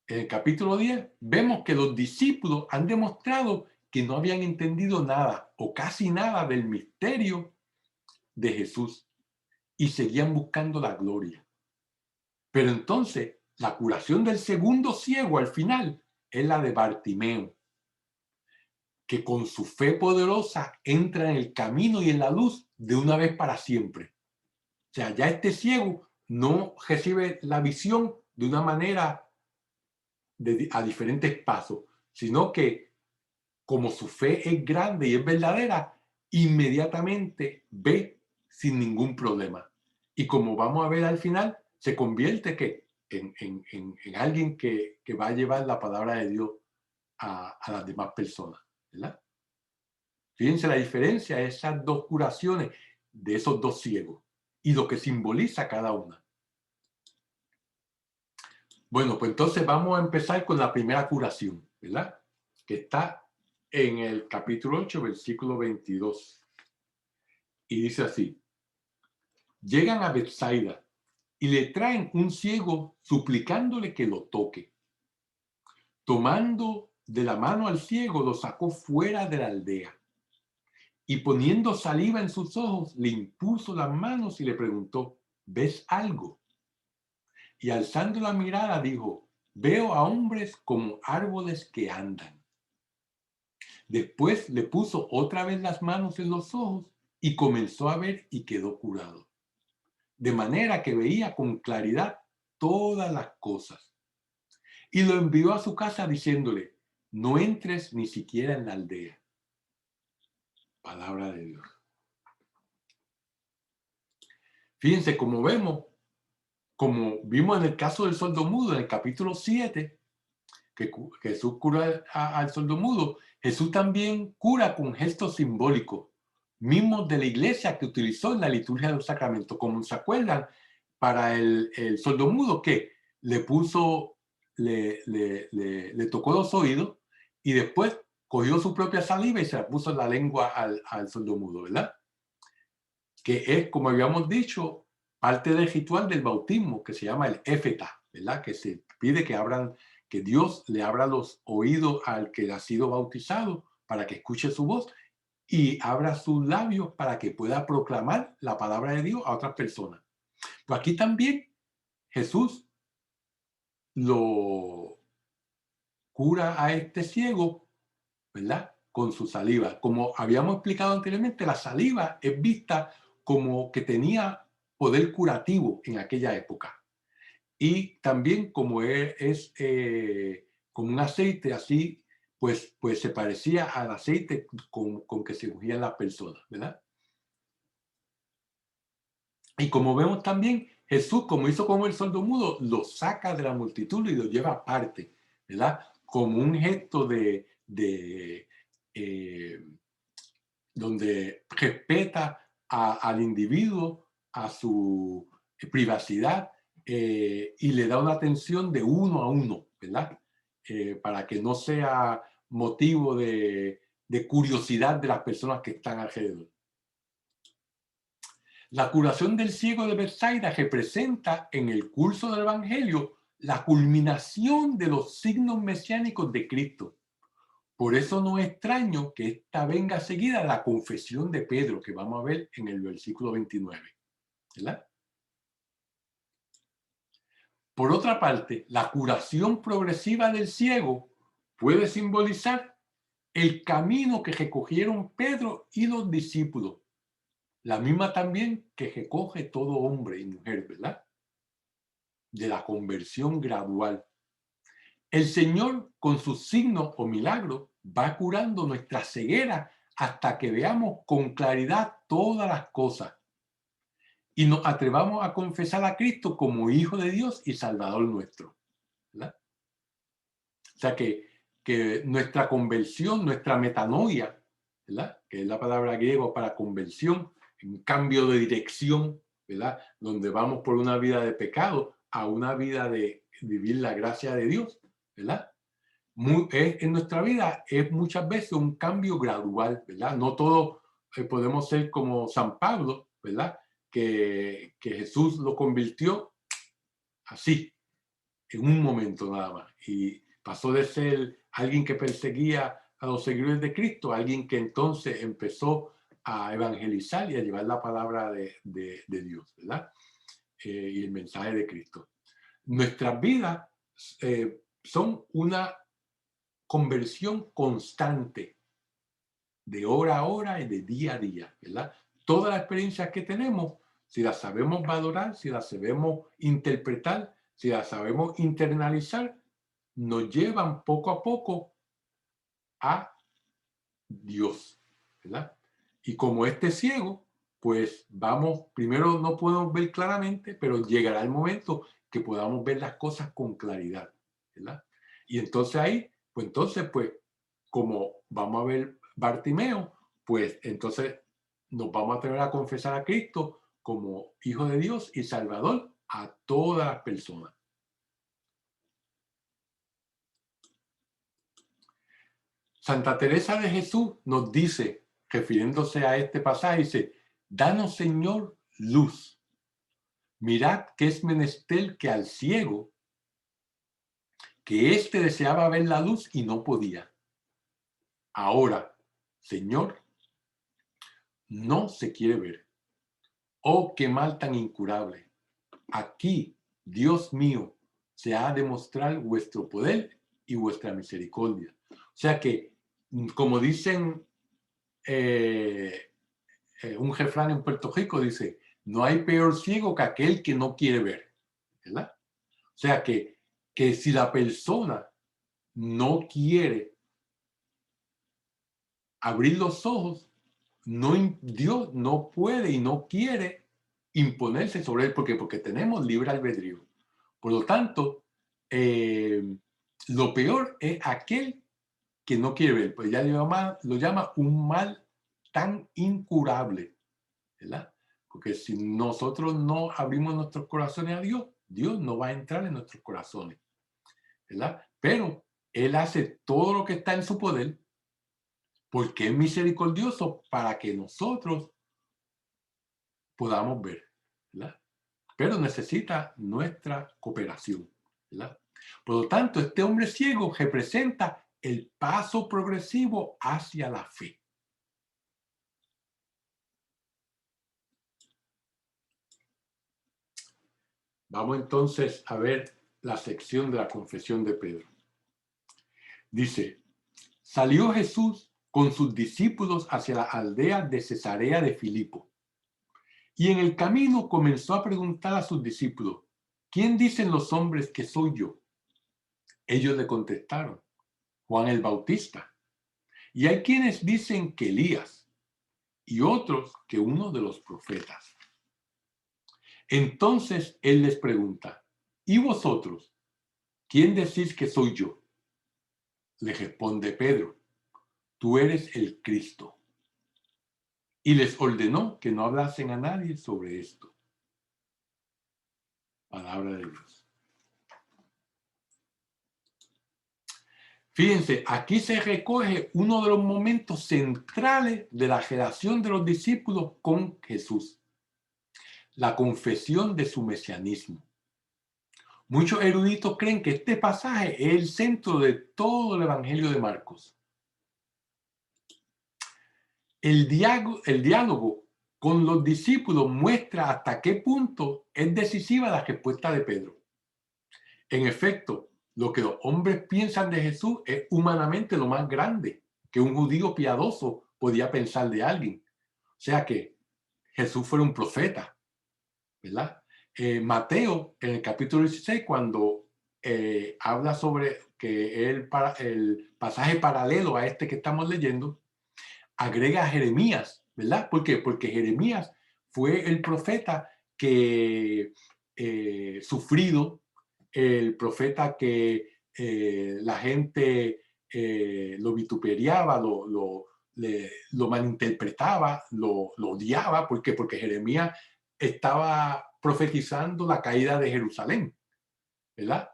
en el capítulo 10, vemos que los discípulos han demostrado que no habían entendido nada o casi nada del misterio de Jesús y seguían buscando la gloria. Pero entonces, la curación del segundo ciego al final es la de Bartimeo, que con su fe poderosa entra en el camino y en la luz de una vez para siempre. O sea, ya este ciego no recibe la visión de una manera a diferentes pasos, sino que como su fe es grande y es verdadera, inmediatamente ve sin ningún problema. Y como vamos a ver al final, se convierte en alguien que va a llevar la palabra de Dios a las demás personas, ¿verdad? Fíjense la diferencia de esas dos curaciones, de esos dos ciegos, y lo que simboliza cada una. Bueno, pues entonces vamos a empezar con la primera curación, ¿verdad? Que está en el capítulo 8, versículo 22. Y dice así: llegan a Betsaida y le traen un ciego suplicándole que lo toque. Tomando de la mano al ciego, lo sacó fuera de la aldea. Y poniendo saliva en sus ojos, le impuso las manos y le preguntó: ¿ves algo? Y alzando la mirada dijo: veo a hombres como árboles que andan. Después le puso otra vez las manos en los ojos y comenzó a ver y quedó curado. De manera que veía con claridad todas las cosas. Y lo envió a su casa diciéndole: no entres ni siquiera en la aldea. Palabra de Dios. Fíjense, como vimos en el caso del sordomudo, en el capítulo 7, que Jesús cura al sordomudo, Jesús también cura con gestos simbólicos, mismos de la iglesia que utilizó en la liturgia de los sacramentos. Como se acuerdan, para el sordomudo, que le puso, le tocó los oídos y después cogió su propia saliva y se la puso en la lengua al sordomudo, ¿verdad? Que es, como habíamos dicho, parte del ritual del bautismo, que se llama el éfeta, ¿verdad? Que se pide que abran, que Dios le abra los oídos al que ha sido bautizado para que escuche su voz y abra sus labios para que pueda proclamar la palabra de Dios a otras personas. Pues aquí también Jesús lo cura a este ciego, ¿verdad? Con su saliva. Como habíamos explicado anteriormente, la saliva es vista como que tenía poder curativo en aquella época. Y también como como un aceite así, pues se parecía al aceite con que se ungían las personas, ¿verdad? Y como vemos también, Jesús, como hizo con el sordomudo, lo saca de la multitud y lo lleva aparte, ¿verdad? Como un gesto eh, donde respeta al individuo, a su privacidad y le da una atención de uno a uno, ¿verdad? Para que no sea motivo de curiosidad de las personas que están alrededor. La curación del ciego de Bethsaida representa en el curso del Evangelio la culminación de los signos mesiánicos de Cristo. Por eso no es extraño que esta venga seguida de la confesión de Pedro, que vamos a ver en el versículo 29. ¿Verdad? Por otra parte, la curación progresiva del ciego puede simbolizar el camino que recogieron Pedro y los discípulos. La misma también que recoge todo hombre y mujer, ¿verdad? De la conversión gradual. El Señor, con sus signos o milagros, va curando nuestra ceguera hasta que veamos con claridad todas las cosas y nos atrevamos a confesar a Cristo como Hijo de Dios y Salvador nuestro, ¿verdad? O sea que nuestra conversión, nuestra metanoia, ¿verdad? Que es la palabra griega para conversión, un cambio de dirección, ¿verdad? Donde vamos por una vida de pecado a una vida de vivir la gracia de Dios, ¿verdad? En nuestra vida es muchas veces un cambio gradual, ¿verdad? No todos podemos ser como San Pablo, ¿verdad? Que Jesús lo convirtió así, en un momento nada más. Y pasó de ser alguien que perseguía a los seguidores de Cristo a alguien que entonces empezó a evangelizar y a llevar la palabra de Dios, ¿verdad? Y el mensaje de Cristo. Nuestras vidas son una conversión constante, de hora a hora y de día a día, ¿verdad? Todas las experiencias que tenemos, si las sabemos valorar, si las sabemos interpretar, si las sabemos internalizar, nos llevan poco a poco a Dios, ¿verdad? Y como este ciego, pues vamos, primero no podemos ver claramente, pero llegará el momento que podamos ver las cosas con claridad, ¿verdad? Y entonces ahí, pues como vamos a ver Bartimeo, pues entonces nos vamos a atrever a confesar a Cristo como Hijo de Dios y Salvador a todas las personas. Santa Teresa de Jesús nos dice, refiriéndose a este pasaje, dice, danos Señor luz. Mirad que es menester que al ciego, que éste deseaba ver la luz y no podía. Ahora, Señor, no se quiere ver. Oh, qué mal tan incurable. Aquí, Dios mío, se ha de mostrar vuestro poder y vuestra misericordia. O sea que, como dicen un refrán en Puerto Rico, dice, no hay peor ciego que aquel que no quiere ver, ¿verdad? O sea que si la persona no quiere abrir los ojos, Dios no puede y no quiere imponerse sobre él porque tenemos libre albedrío. Por lo tanto, lo peor es aquel que no quiere ver, pues ya lo llama un mal tan incurable, ¿verdad? Porque si nosotros no abrimos nuestros corazones a Dios, Dios no va a entrar en nuestros corazones, ¿verdad? Pero Él hace todo lo que está en su poder porque es misericordioso para que nosotros podamos ver, ¿verdad? Pero necesita nuestra cooperación, ¿verdad? Por lo tanto, este hombre ciego representa el paso progresivo hacia la fe. Vamos entonces a ver la sección de la confesión de Pedro. Dice, salió Jesús con sus discípulos hacia la aldea de Cesarea de Filipo. Y en el camino comenzó a preguntar a sus discípulos, ¿quién dicen los hombres que soy yo? Ellos le contestaron, Juan el Bautista. Y hay quienes dicen que Elías y otros que uno de los profetas. Entonces él les pregunta, ¿y vosotros? ¿Quién decís que soy yo? Le responde Pedro, tú eres el Cristo. Y les ordenó que no hablasen a nadie sobre esto. Palabra de Dios. Fíjense, aquí se recoge uno de los momentos centrales de la relación de los discípulos con Jesús. La confesión de su mesianismo. Muchos eruditos creen que este pasaje es el centro de todo el Evangelio de Marcos. El diálogo con los discípulos muestra hasta qué punto es decisiva la respuesta de Pedro. En efecto, lo que los hombres piensan de Jesús es humanamente lo más grande que un judío piadoso podía pensar de alguien. O sea que Jesús fue un profeta, ¿verdad? Mateo, en el capítulo 16, cuando habla sobre que el pasaje paralelo a este que estamos leyendo, agrega a Jeremías, ¿verdad? ¿Por qué? Porque Jeremías fue el profeta que sufrido, el profeta que la gente lo vituperiaba, lo malinterpretaba, lo odiaba. ¿Por qué? Porque Jeremías estaba profetizando la caída de Jerusalén, ¿verdad?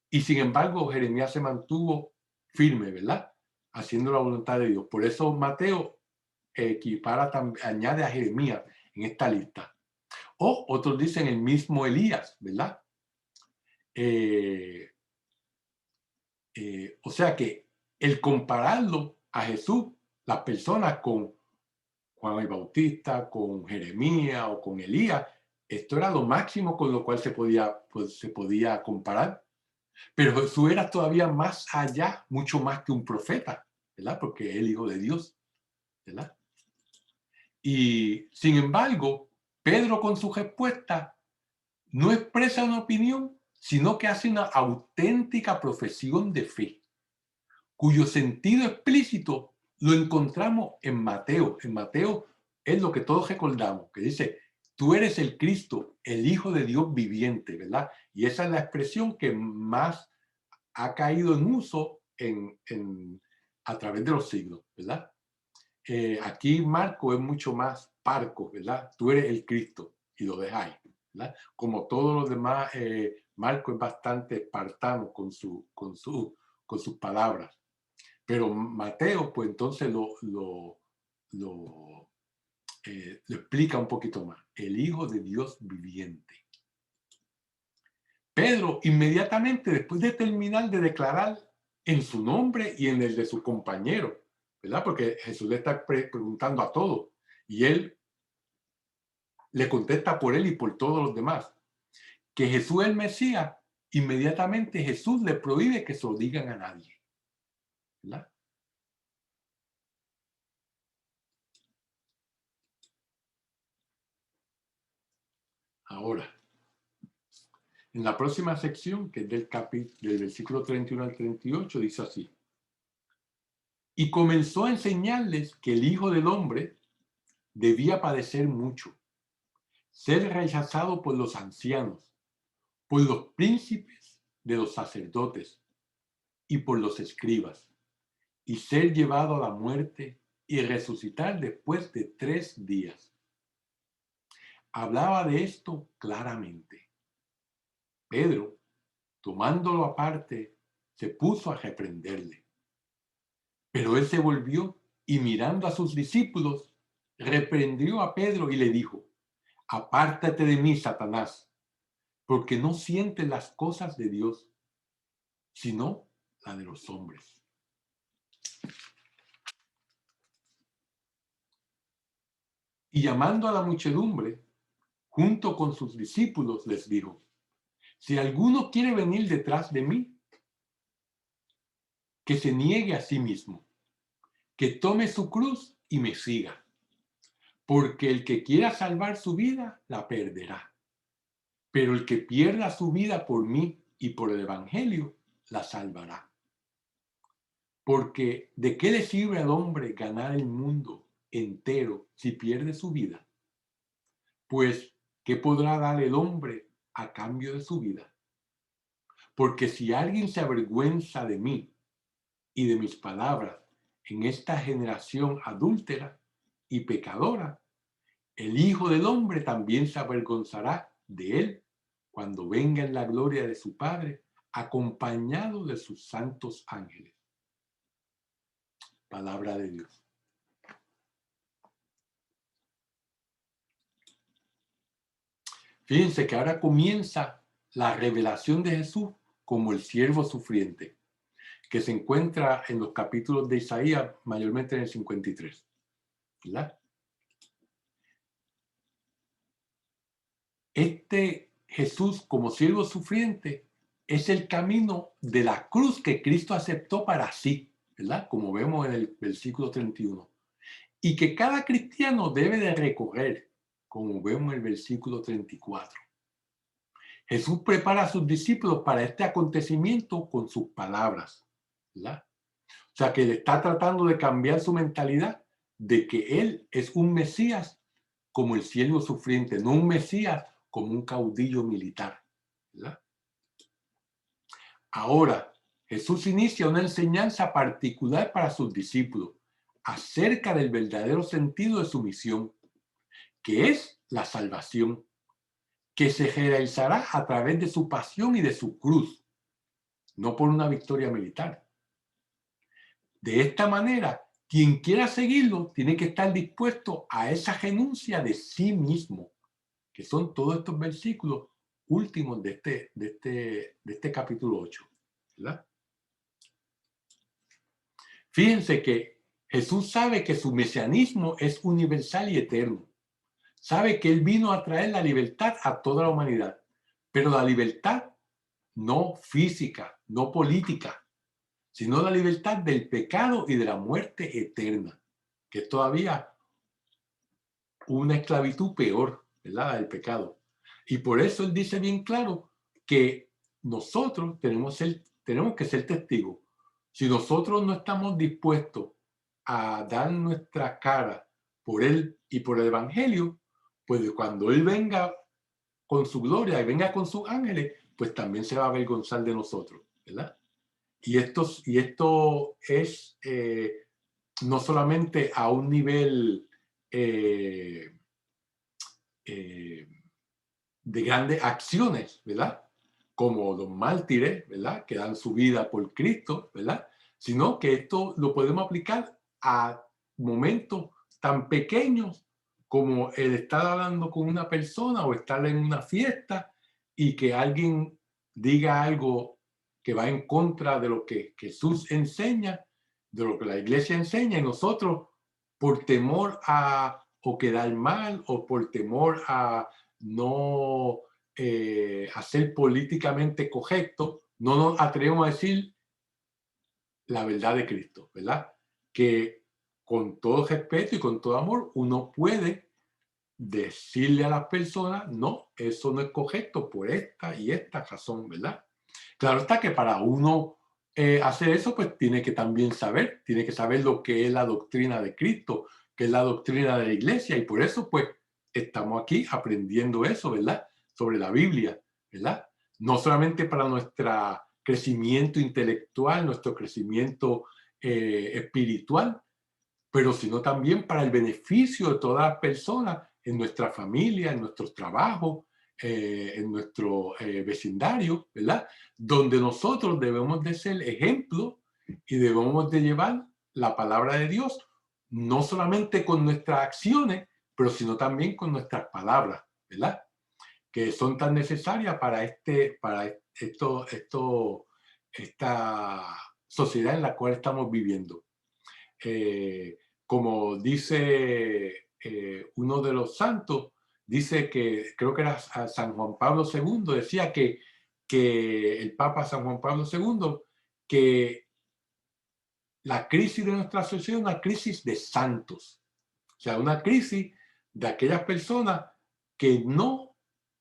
Y sin embargo, Jeremías se mantuvo firme, ¿verdad? Haciendo la voluntad de Dios. Por eso Mateo añade a Jeremías en esta lista. O otros dicen el mismo Elías, ¿verdad? O sea que el compararlo a Jesús, las personas con Juan el Bautista, con Jeremías o con Elías, esto era lo máximo con lo cual se podía comparar. Pero Jesús era todavía más allá, mucho más que un profeta, ¿verdad? Porque es el Hijo de Dios, ¿verdad? Y sin embargo, Pedro con su respuesta no expresa una opinión, sino que hace una auténtica profesión de fe, cuyo sentido explícito lo encontramos en Mateo. En Mateo es lo que todos recordamos, que dice, tú eres el Cristo, el Hijo de Dios viviente, ¿verdad? Y esa es la expresión que más ha caído en uso a través de los siglos, ¿verdad? Aquí Marco es mucho más parco, ¿verdad? Tú eres el Cristo y lo dejáis, ¿verdad? Como todos los demás, Marco es bastante espartano con sus palabras. Pero Mateo, pues entonces lo explica un poquito más. El Hijo de Dios viviente. Pedro, inmediatamente después de terminar de declarar en su nombre y en el de su compañero, ¿verdad? Porque Jesús le está preguntando a todos y él le contesta por él y por todos los demás. Que Jesús es el Mesías, inmediatamente Jesús le prohíbe que se lo digan a nadie, ¿verdad? Ahora, en la próxima sección, que es del versículo 31 al 38, dice así. Y comenzó a enseñarles que el Hijo del Hombre debía padecer mucho, ser rechazado por los ancianos, por los príncipes de los sacerdotes y por los escribas, y ser llevado a la muerte y resucitar después de 3 días. Hablaba de esto claramente. Pedro, tomándolo aparte, se puso a reprenderle. Pero él se volvió y mirando a sus discípulos, reprendió a Pedro y le dijo, apártate de mí, Satanás, porque no sientes las cosas de Dios, sino la de los hombres. Y llamando a la muchedumbre, junto con sus discípulos, les dijo: si alguno quiere venir detrás de mí, que se niegue a sí mismo, que tome su cruz y me siga. Porque el que quiera salvar su vida, la perderá. Pero el que pierda su vida por mí y por el evangelio, la salvará. Porque ¿de qué le sirve al hombre ganar el mundo entero si pierde su vida? Pues, ¿qué podrá dar el hombre a cambio de su vida? Porque si alguien se avergüenza de mí y de mis palabras en esta generación adúltera y pecadora, el Hijo del Hombre también se avergonzará de él cuando venga en la gloria de su Padre, acompañado de sus santos ángeles. Palabra de Dios. Fíjense que ahora comienza la revelación de Jesús como el siervo sufriente, que se encuentra en los capítulos de Isaías, mayormente en el 53. ¿Verdad? Este Jesús como siervo sufriente es el camino de la cruz que Cristo aceptó para sí, ¿verdad? Como vemos en el versículo 31. Y que cada cristiano debe de recorrer, como vemos en el versículo 34. Jesús prepara a sus discípulos para este acontecimiento con sus palabras, ¿verdad? O sea, que le está tratando de cambiar su mentalidad de que él es un Mesías como el siervo sufriente, no un Mesías como un caudillo militar, ¿verdad? Ahora, Jesús inicia una enseñanza particular para sus discípulos acerca del verdadero sentido de su misión, que es la salvación, que se realizará a través de su pasión y de su cruz, no por una victoria militar. De esta manera, quien quiera seguirlo tiene que estar dispuesto a esa renuncia de sí mismo, que son todos estos versículos últimos de este capítulo 8, ¿verdad? Fíjense que Jesús sabe que su mesianismo es universal y eterno. Sabe que Él vino a traer la libertad a toda la humanidad, pero la libertad no física, no política, sino la libertad del pecado y de la muerte eterna, que es todavía una esclavitud peor, ¿verdad? Del pecado. Y por eso Él dice bien claro que nosotros tenemos que ser testigos. Si nosotros no estamos dispuestos a dar nuestra cara por Él y por el Evangelio, pues cuando Él venga con su gloria y venga con sus ángeles, pues también se va a avergonzar de nosotros, ¿verdad? Y esto es no solamente a un nivel eh, eh, de grandes acciones, ¿verdad? Como los mártires, ¿verdad? Que dan su vida por Cristo, ¿verdad? Sino que esto lo podemos aplicar a momentos tan pequeños como el estar hablando con una persona o estar en una fiesta y que alguien diga algo que va en contra de lo que Jesús enseña, de lo que la iglesia enseña, y nosotros, por temor a o quedar mal o por temor a no hacer políticamente correcto, no nos atrevemos a decir la verdad de Cristo, ¿verdad? Que con todo respeto y con todo amor uno puede decirle a las personas, no, eso no es correcto por esta y esta razón, ¿verdad? Claro está que para uno hacer eso, pues tiene que saber lo que es la doctrina de Cristo, que es la doctrina de la iglesia, y por eso, pues, estamos aquí aprendiendo eso, ¿verdad? Sobre la Biblia, ¿verdad? No solamente para nuestro crecimiento intelectual, nuestro crecimiento espiritual, pero sino también para el beneficio de todas las personas en nuestra familia, en nuestros trabajos, en nuestro vecindario, ¿verdad? Donde nosotros debemos de ser ejemplo y debemos de llevar la palabra de Dios, no solamente con nuestras acciones, pero sino también con nuestras palabras, ¿verdad? Que son tan necesarias para esta sociedad en la cual estamos viviendo. Como dice uno de los santos, dice que, creo que era San Juan Pablo II, decía que el Papa San Juan Pablo II, que la crisis de nuestra sociedad es una crisis de santos. O sea, una crisis de aquellas personas que no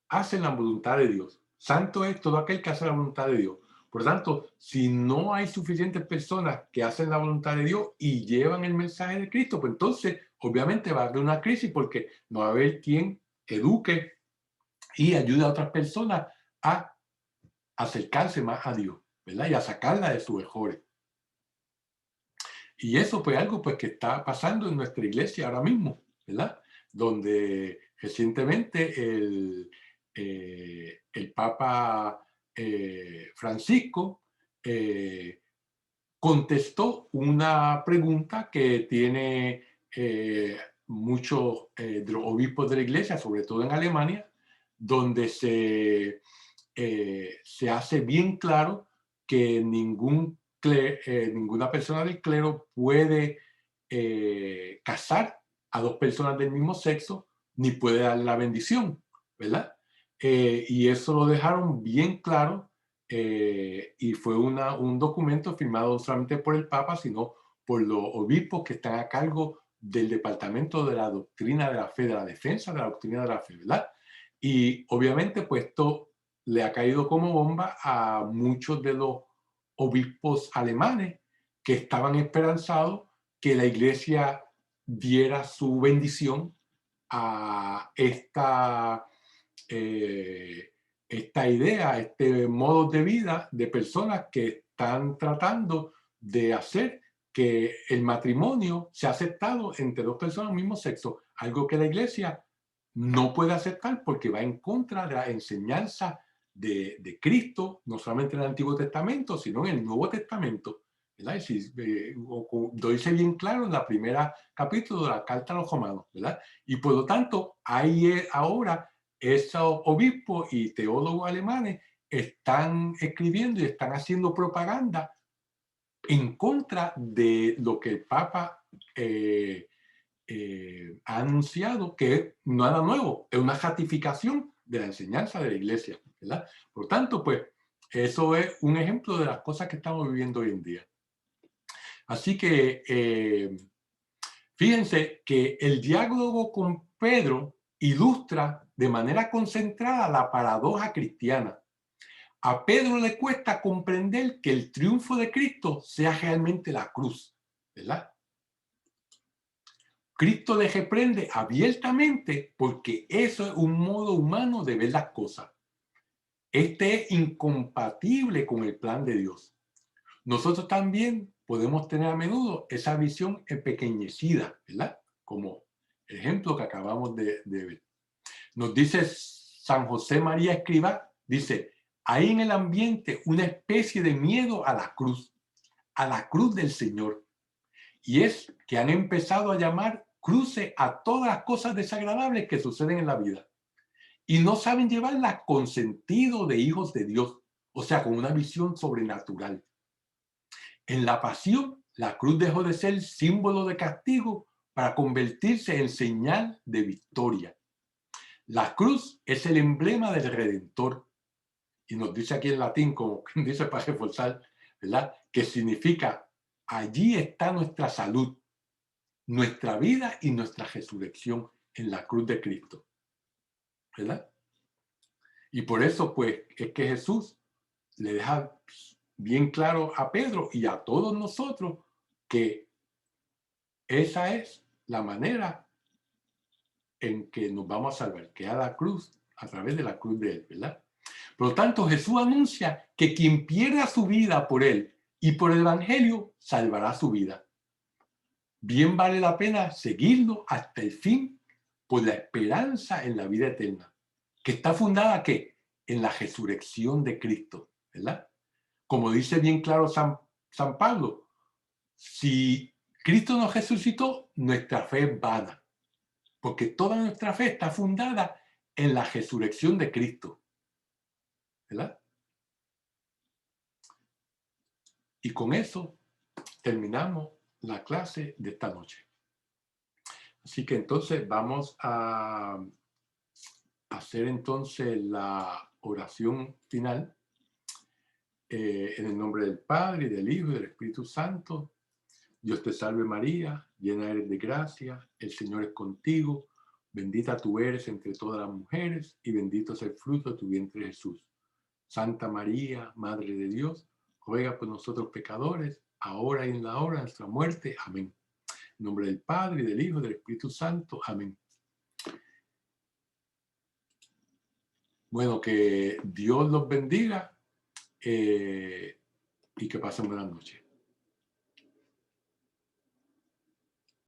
hacen la voluntad de Dios. Santo es todo aquel que hace la voluntad de Dios. Por lo tanto, si no hay suficientes personas que hacen la voluntad de Dios y llevan el mensaje de Cristo, pues entonces obviamente va a haber una crisis porque no va a haber quien eduque y ayude a otras personas a acercarse más a Dios, ¿verdad? Y a sacarla de sus errores. Y eso pues algo pues que está pasando en nuestra iglesia ahora mismo, ¿verdad? Donde recientemente el Papa Francisco contestó una pregunta que tiene muchos de los obispos de la iglesia, sobre todo en Alemania, donde se hace bien claro que ninguna persona del clero puede casar a dos personas del mismo sexo, ni puede dar la bendición, ¿verdad? Y eso lo dejaron bien claro y fue un documento firmado no solamente por el Papa, sino por los obispos que están a cargo del Departamento de la Doctrina de la Fe, de la Defensa de la Doctrina de la Fe, ¿verdad? Y obviamente, pues esto le ha caído como bomba a muchos de los obispos alemanes que estaban esperanzados que la iglesia diera su bendición a esta idea, este modo de vida de personas que están tratando de hacer que el matrimonio sea aceptado entre dos personas del mismo sexo, algo que la iglesia no puede aceptar porque va en contra de la enseñanza de Cristo, no solamente en el Antiguo Testamento, sino en el Nuevo Testamento. ¿Verdad? Lo dice bien claro en la primera capítulo de la Carta a los Romanos, ¿verdad? Y por lo tanto, hay ahora esos obispos y teólogos alemanes están escribiendo y están haciendo propaganda en contra de lo que el Papa ha anunciado, que es nada nuevo, es una ratificación de la enseñanza de la iglesia, ¿verdad? Por tanto, pues, eso es un ejemplo de las cosas que estamos viviendo hoy en día. Así que, fíjense que el diálogo con Pedro ilustra de manera concentrada la paradoja cristiana. A Pedro le cuesta comprender que el triunfo de Cristo sea realmente la cruz, ¿verdad? Cristo le reprende abiertamente porque eso es un modo humano de ver las cosas. Este es incompatible con el plan de Dios. Nosotros también podemos tener a menudo esa visión empequeñecida, ¿verdad? Como el ejemplo que acabamos de ver. Nos dice San José María Escrivá, dice, hay en el ambiente una especie de miedo a la cruz del Señor. Y es que han empezado a llamar cruce a todas las cosas desagradables que suceden en la vida. Y no saben llevarlas con sentido de hijos de Dios, o sea, con una visión sobrenatural. En la pasión, la cruz dejó de ser símbolo de castigo para convertirse en señal de victoria. La cruz es el emblema del Redentor. Y nos dice aquí en latín, como dice para reforzar, ¿verdad? Que significa, allí está nuestra salud, nuestra vida y nuestra resurrección en la cruz de Cristo, ¿verdad? Y por eso, pues, es que Jesús le deja bien claro a Pedro y a todos nosotros que esa es la manera en que nos vamos a salvar, que a la cruz, a través de la cruz de Él, ¿verdad? Por lo tanto, Jesús anuncia que quien pierda su vida por Él y por el Evangelio, salvará su vida. Bien vale la pena seguirlo hasta el fin por la esperanza en la vida eterna, que está fundada ¿qué? En la resurrección de Cristo, ¿verdad? Como dice bien claro San Pablo, si Cristo nos resucitó, nuestra fe es vana, porque toda nuestra fe está fundada en la resurrección de Cristo, ¿verdad? Y con eso terminamos la clase de esta noche. Así que entonces vamos a hacer entonces la oración final en el nombre del Padre, y del Hijo y del Espíritu Santo. Dios te salve María, llena eres de gracia, el Señor es contigo, bendita tú eres entre todas las mujeres y bendito es el fruto de tu vientre Jesús. Santa María, Madre de Dios, ruega por nosotros pecadores, ahora y en la hora de nuestra muerte. Amén. En nombre del Padre, y del Hijo y del Espíritu Santo. Amén. Bueno, que Dios los bendiga y que pasen buenas noches.